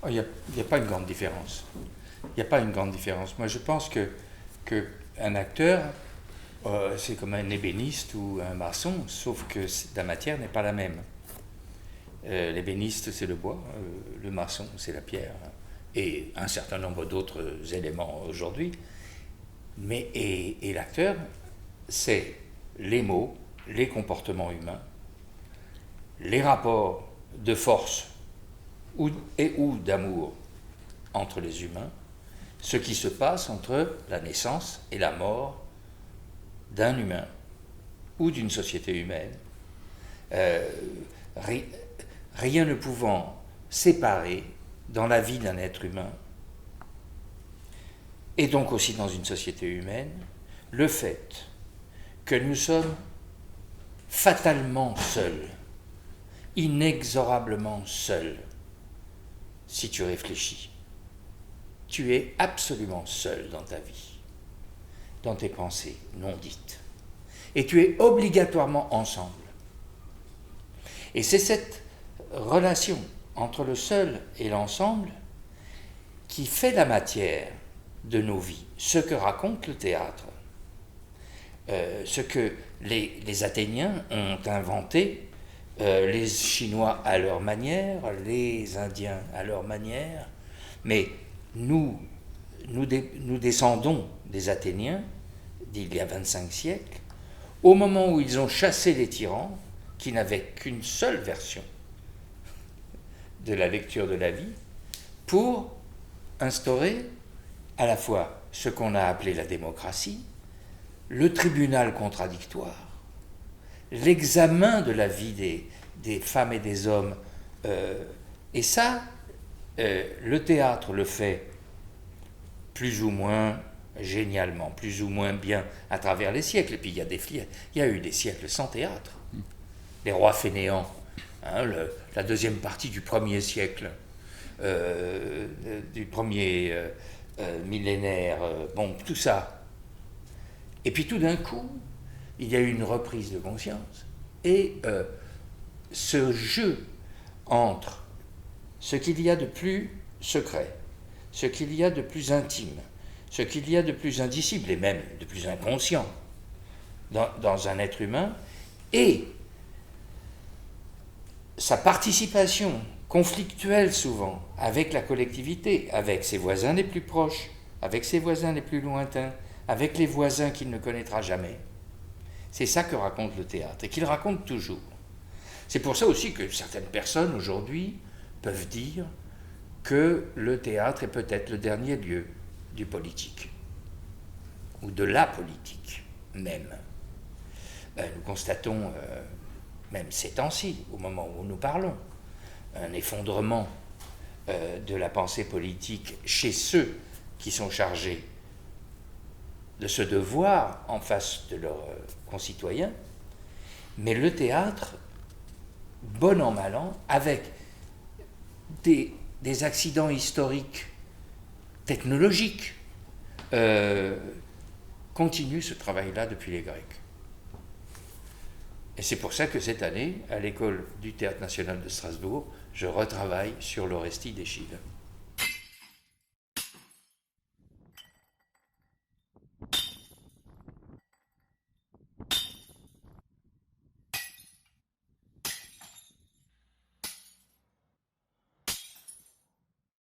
Il n'y a pas une grande différence. Il n'y a pas une grande différence. Moi, je pense que un acteur, c'est comme un ébéniste ou un maçon, sauf que la matière n'est pas la même. L'ébéniste, c'est le bois, le maçon, c'est la pierre, et un certain nombre d'autres éléments aujourd'hui. Et l'acteur, c'est les mots, les comportements humains, les rapports de force ou d'amour entre les humains, ce qui se passe entre la naissance et la mort d'un humain ou d'une société humaine, rien ne pouvant séparer dans la vie d'un être humain, et donc aussi dans une société humaine, le fait que nous sommes fatalement seuls, inexorablement seuls. Si tu réfléchis, tu es absolument seul dans ta vie, dans tes pensées non dites. Et tu es obligatoirement ensemble. Et c'est cette relation entre le seul et l'ensemble qui fait la matière de nos vies, ce que raconte le théâtre, ce que les Athéniens ont inventé, les Chinois à leur manière, les Indiens à leur manière, mais nous descendons des Athéniens d'il y a 25 siècles, au moment où ils ont chassé les tyrans, qui n'avaient qu'une seule version de la lecture de la vie, pour instaurer à la fois ce qu'on a appelé la démocratie, le tribunal contradictoire, l'examen de la vie des femmes et des hommes. Et ça, le théâtre le fait plus ou moins génialement, plus ou moins bien à travers les siècles. Et puis il y a eu des siècles sans théâtre. Les rois fainéants, la deuxième partie du 1er siècle, du premier millénaire, tout ça. Et puis tout d'un coup, il y a eu une reprise de conscience. Et ce jeu entre ce qu'il y a de plus secret, ce qu'il y a de plus intime, ce qu'il y a de plus indicible et même de plus inconscient dans un être humain, et sa participation conflictuelle souvent avec la collectivité, avec ses voisins les plus proches, avec ses voisins les plus lointains, avec les voisins qu'il ne connaîtra jamais. C'est ça que raconte le théâtre, et qu'il raconte toujours. C'est pour ça aussi que certaines personnes aujourd'hui peuvent dire que le théâtre est peut-être le dernier lieu du politique, ou de la politique même. Nous constatons, même ces temps-ci, au moment où nous parlons, un effondrement de la pensée politique chez ceux qui sont chargés de ce devoir en face de leurs concitoyens, mais le théâtre, bon an mal an, avec des accidents historiques, technologiques, continue ce travail-là depuis les Grecs. Et c'est pour ça que cette année, à l'école du Théâtre national de Strasbourg, je retravaille sur l'Orestie d'Échille.